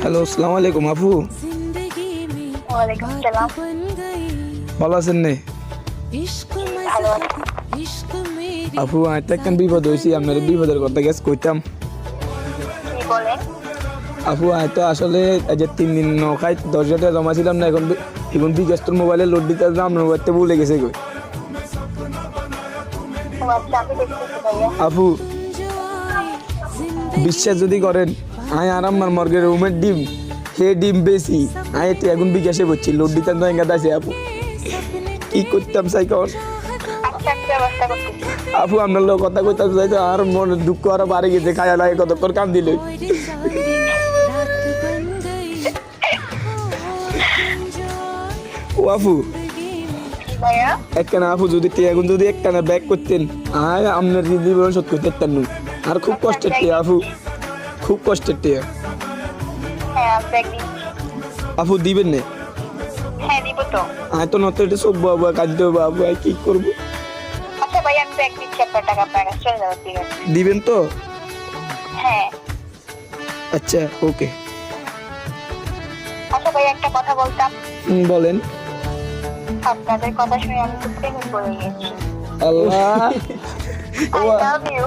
Hello, আসসালামু আলাইকুম আপু। ওয়ালাইকুম আসসালাম। ভালো আছেন নে? ভালো আছি। আপু আমি তো একটা বিপদ হয়েছি, আপনার বিপদের কথা গেছ কইতাম। কি বলেন? আপু আমি তো আসলে এই যে 3 দিন নখাই 10 টাকা জমা ছিলাম না, এখন বিকাশটোর মোবাইলে লোড দিতে আপনার বাড়িতে ভুলে গেছে কই। ও আচ্ছা, আমি দেখতেছি ভাইয়া। আপু বিশ্বাস যদি করেন, আমি আর আমার মর্গের রুমের ডিম ডিম বেশি আমি তো এখন বিকাশে করছি, লোড দিতাম তো এঙ্গাতে আছে। আপু কি করতাম সাইকর। আচ্ছা, আমি ব্যবস্থা করতেছি। আপু আপনার লোক কথা কইতে চাইতো আর মনে দুঃখ আরো বাড়ে গেছে, খায়া লাগে কতক্ষণ কাম দিলে। ও আপু কি ভাইয়া? একখানা আপু যদি এখন যদি একখানা ব্যাক করতেন, আয় আপনার জীবন শোধ করতে পারতেন না। আর খুব কষ্টের টিয়া আপু, খুব কষ্টের টিয়া। হ্যাঁ, আমি ব্যাগ দিচ্ছি। আপু দিবেন না? হ্যাঁ, দিব তো। আয় তো নত এটা সব বাবু কাঁদতে বাবু, আয় কি করবো। আচ্ছা ভাইয়া, আমি ব্যাগ দিচ্ছি, আপনার টাকা আপনার কাছে চলে যাবে। ঠিক আছে? দিবেন তো? হ্যাঁ। আচ্ছা ওকে। আচ্ছা ভাইয়া, একটা কথা বলতাম। বলেন। আপনাদের কথা শুনে আমি খুব প্রেমে পড়ে গেছি। আল্লাহ I love you.